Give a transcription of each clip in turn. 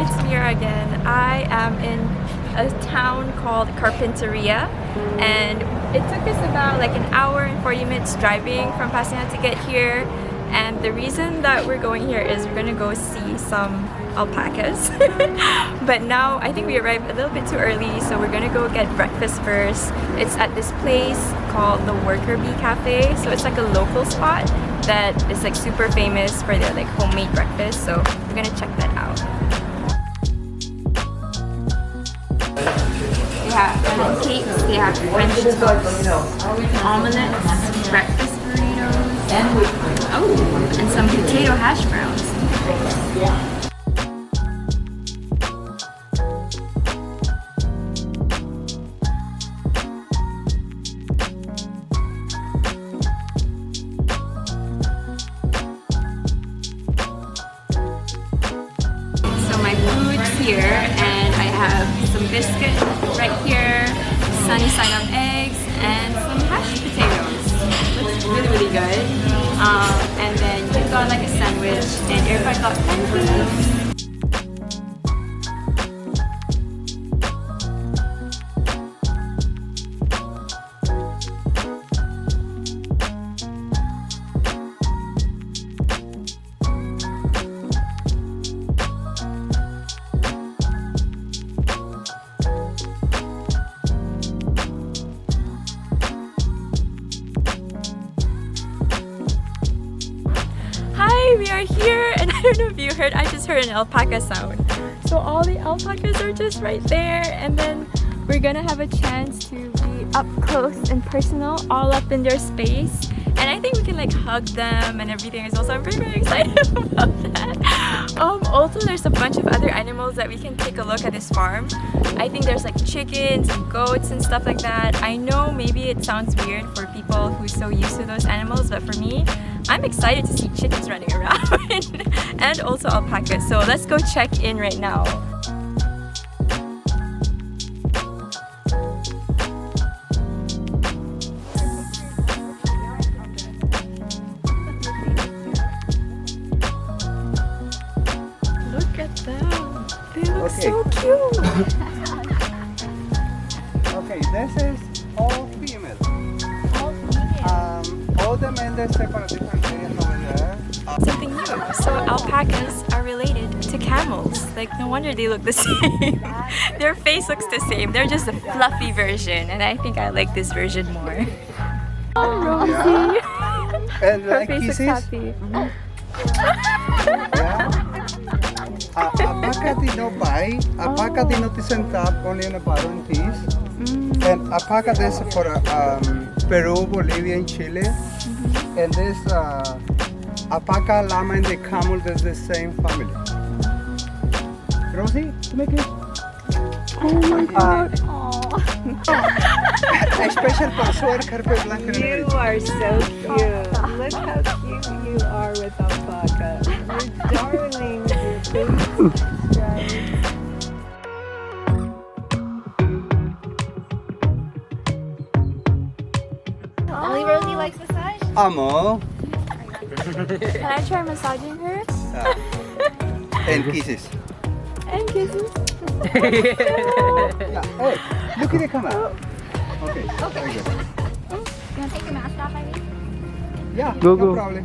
it's Mira again. I am in a town called Carpinteria, and it took us about like an hour and 40 minutes driving from Pasadena to get here. And the reason that we're going here is we're gonna go see some alpacas. But now I think we arrived a little bit too early, so we're gonna go get breakfast first. It's at this place called the Worker Bee Cafe. So it's like a local spot that is like super famous for their like homemade breakfast. So we're gonna check that out. They have cakes, they have French toast, omelets, breakfast burritos, and some potato hash browns. So my food's here, and I have some biscuit right here, sunny side up eggs, and some hashed potatoes. Looks really, really good. And then you got like a sandwich, and everybody got pancakes. We are here, and I don't know if you heard, I just heard an alpaca sound. So all the alpacas are just right there, and then we're gonna have a chance to be up close and personal, all up in their space. And I think we can like hug them and everything as well, so I'm very, very excited about that. Also, there's a bunch of other animals that we can take a look at this farm. I think there's like chickens and goats and stuff like that. I know maybe it sounds weird for people who's so used to those animals, but for me, I'm excited to see chickens running around and also alpacas. So let's go check in right now. Look at them. They look so cute. Okay, this is all female. All the men they step on a different areas over there. Something new. So alpacas are related to camels. Like, no wonder they look the same. Their face looks the same. They're just a fluffy version, and I think I like this version more. Oh, Rosie. Yeah. And Her like face kisses. looks happy. Yeah. Alpaca did not bite. Alpaca did not sentap only on a bottom piece. And alpaca this is for Peru, Bolivia, and Chile. And this alpaca, llama, and the camel is the same family. Rosie, to make it. Oh my god. Especial por su carpet blanca. You are so cute. Look how cute you are with alpaca. You're darling with your face stripes. Only Rosie likes massage? Amo. Can I try massaging her? And kisses. And kisses. Yeah. Hey, look at the camera. Okay. Very good. You want to take your mask off, Ivy? Yeah. Go, no go. problem.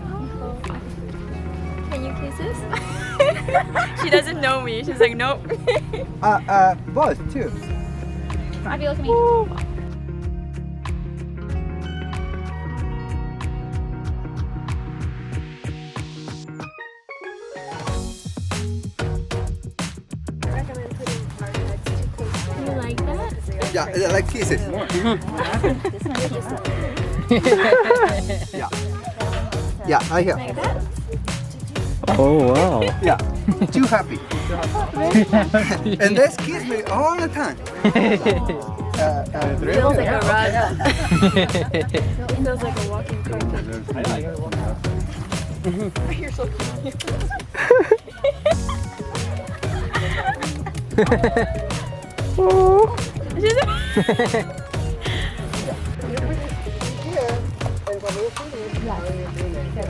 Can you kiss us? She doesn't know me. She's like, nope. Both too. Ivy, look at me. You like that? Yeah, like kisses. Yeah. Yeah, I have. Like that? Oh wow. Yeah. Too happy. And they kiss me all the time. Feels like a rug. Feels like a walking carpet. You're so cute. Oh.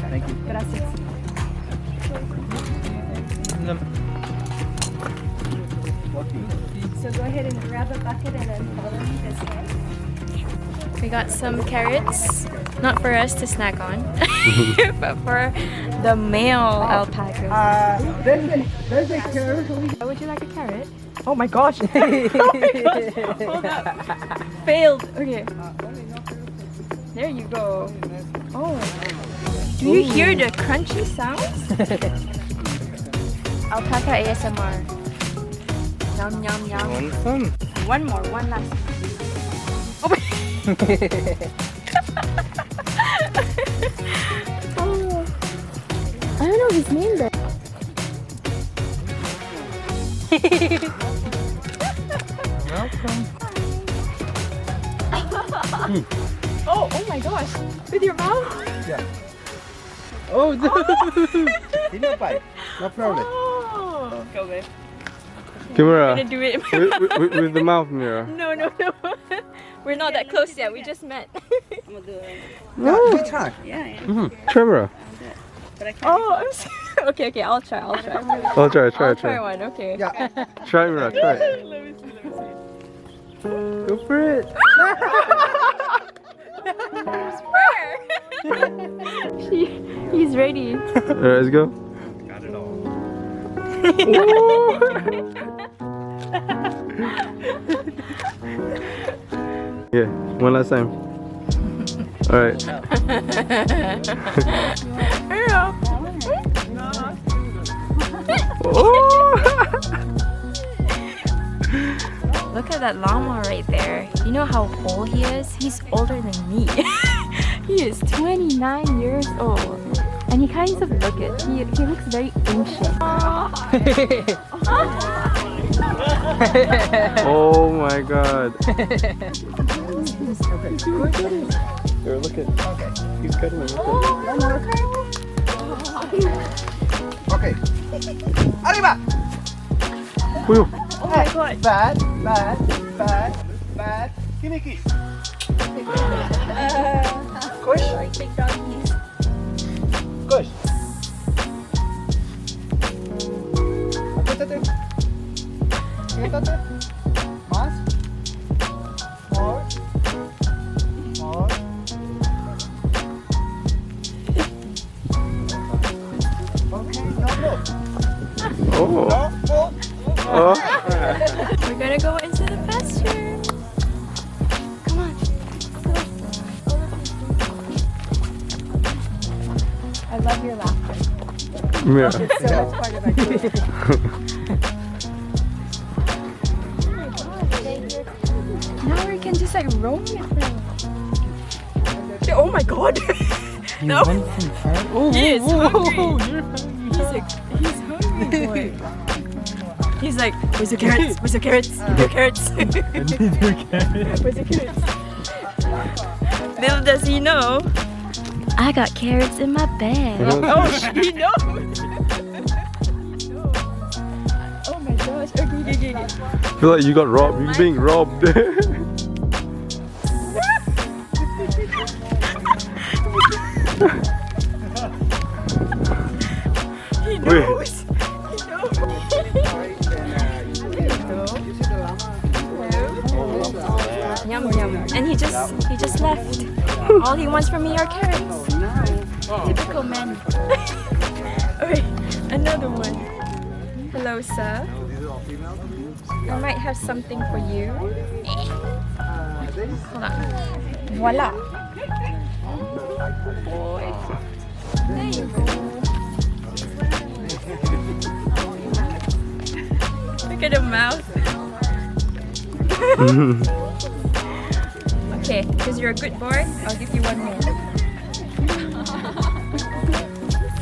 Thank you. Gracias. So go ahead and grab a bucket and then follow me this way. We got some carrots, not for us to snack on, but for the male alpacas. There's a carrot. Would you like a carrot? Oh my gosh! Oh my gosh! Hold up! Failed. Okay. There you go. Oh. Do you hear the crunchy sounds? Alpaca ASMR. Yum yum yum. One more, one last. Oh my. Oh. I don't know his name though. Welcome. Oh my gosh. With your mouth? Yeah. Oh, Tinapay. No problem. Oh. Go babe. I'm camera. gonna do it. With the mouth mirror. No. We're not that close yet. We just met. Yeah, good time. Camera. Oh, I'm so okay. I'll try. Oh, try I'll try one. Okay. Yeah. Try mirror. Try. Let me see. Go for it. He's ready. Alright, let's go. Got it all. Yeah, one last time. Alright. Look at that llama right there. You know how old he is? He's older than me. He is 29 years old. And he kind of look it. He looks very ancient. Oh my god. Here, look at. Okay. He's cutting it. Okay. Arriba! Whew. Oh my god. Bad. Give me a kiss. Push. Big doggies. Push. Apriétate. Apriétate. Más. More. Okay, no. Oh. No. Oh. We're gonna go into the pasture. Come on. I love your laughter. Mirror. So much part of our group. Now we can just like roam with them. Oh my god! No! He is hungry! He's hungry boy. He's like, where's the carrots? Where's the carrots? Give me carrots. Where's the carrots? Little does he know, I got carrots in my bag. Oh, he knows. Oh my gosh. Okay. I feel like you got robbed. You're being robbed. He knows. Yum yum. And he just left. All he wants from me are carrots. Typical man. Okay, another one. Hello, sir. I might have something for you. Hold on. Voila. Boy. There you go. Look at the mouth. Okay, because you're a good boy, I'll give you one more.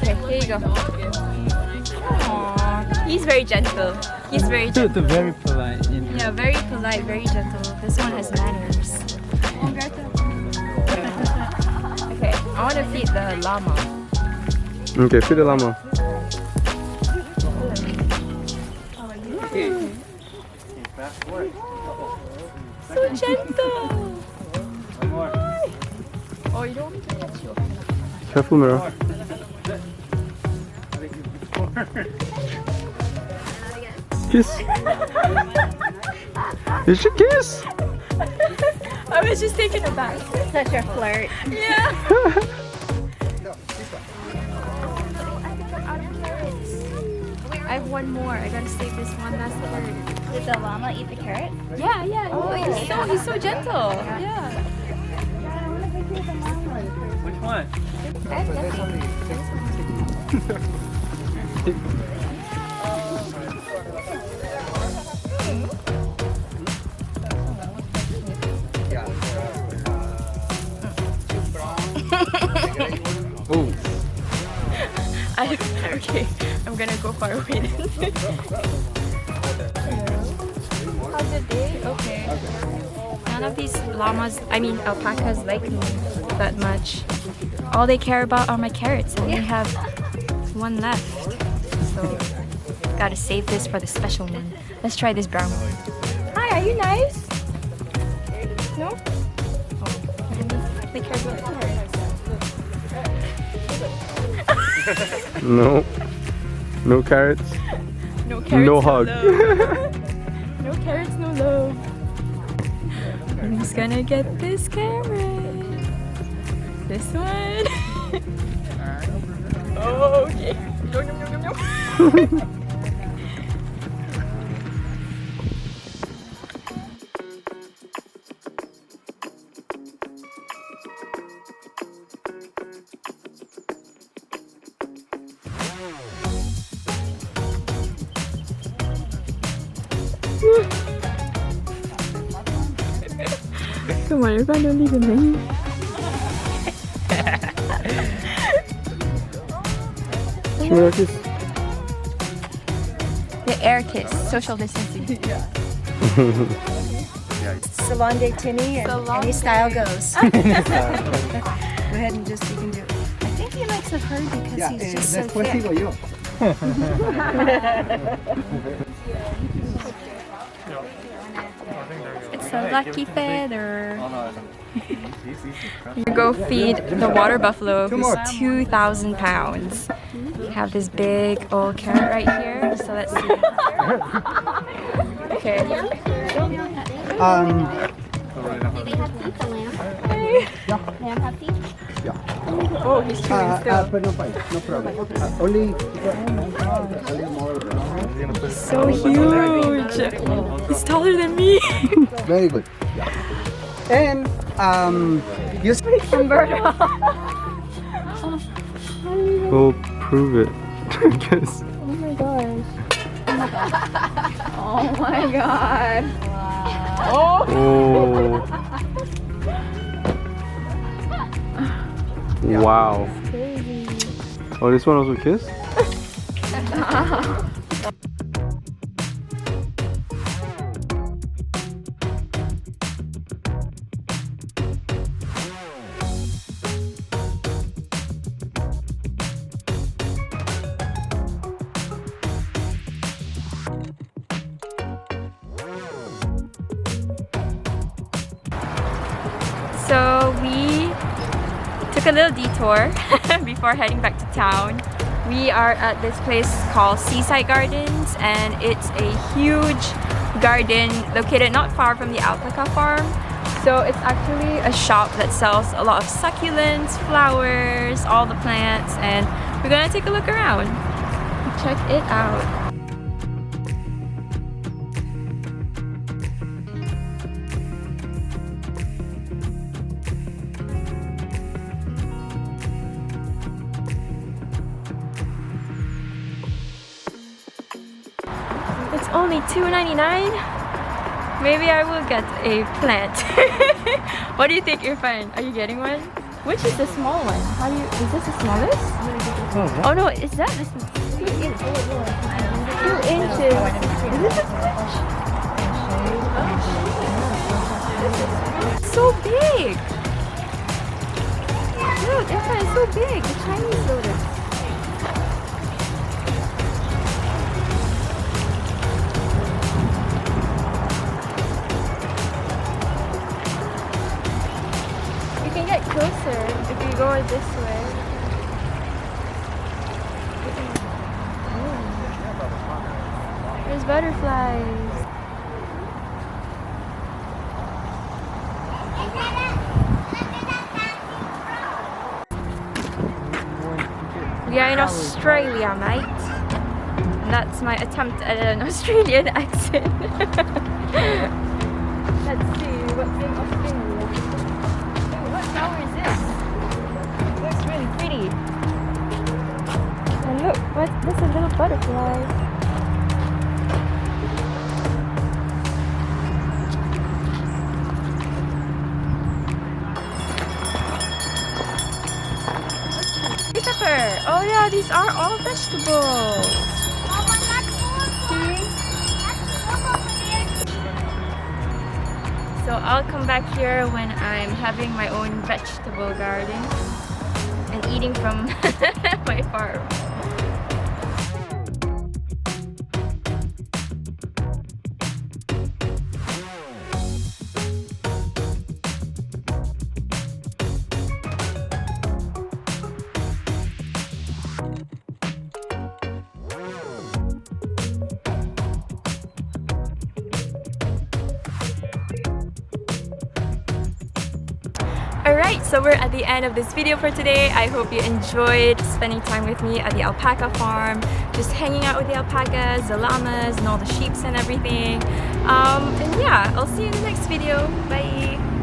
Okay, here you go. Aww, he's very gentle. He's very gentle. Very polite. Yeah, very polite, very gentle. This one has manners. Okay, I want to feed the llama. Okay, feed the llama. So gentle. Oh, you don't want me to touch you. Careful, Mira. Kiss. You should kiss. I was just taken aback. Such a flirt. Yeah. I have one more. I gotta save this one last word. Did the llama eat the carrot? Yeah. Oh, he's so gentle. Yeah. Which one? Oh. Okay, I'm gonna go far away then. How's your day? Okay. None of these llamas, alpacas like me that much. All they care about are my carrots, and we have one left. So, gotta save this for the special one. Let's try this brown one. Hi, are you nice? No? Oh, they care about carrots. No. No carrots. No carrots, No hug. love. No carrots, no love. Who's gonna get this carrot? This one? Oh, okay. Yum, yum, yum, yum, yum. Come on, everyone, don't leave a menu. The air kiss, social distancing. Salon de Timmy and Salon any de- style goes. Go ahead and just, you can do it. I think he likes a her because he's just so después thick. sigo yo. It's a lucky feather. We go feed the water buffalo who's 2,000 pounds. We have this big old carrot right here, so let's see. Okay. Do they have teeth, the lamb? Lamb have teeth? Oh, he's chewing still. But no problem. Only more. So huge. He's taller than me. Very good. And you We'll prove it. I guess. Oh my god. Oh. Wow. Oh, this one also kissed? So we took a little detour before heading back to town. We are at this place called Seaside Gardens, and it's a huge garden located not far from the alpaca farm. So it's actually a shop that sells a lot of succulents, flowers, all the plants, and we're gonna take a look around. Check it out. It's only $2.99. Maybe I will get a plant. What do you think, Irfan? Are you getting one? Which is the small one? How do you? Is this the smallest? Oh no, is that this? 2 inches. 2 inches. Is this a It's so big. Look, Irfan, it's so big. The Chinese lotus. You can get closer if you go this way. There's butterflies. We are in Australia, mate. And that's my attempt at an Australian accent. Let's see what's in Australia. Ooh, what flower is this? It looks really pretty. And look, there's a little butterfly. Pepper. Oh yeah, these are all vegetables. See? So I'll come back here when I'm having my own vegetable garden and eating from my farm. Alright, so we're at the end of this video for today. I hope you enjoyed spending time with me at the alpaca farm, just hanging out with the alpacas, the llamas, and all the sheeps and everything. And yeah, I'll see you in the next video. Bye!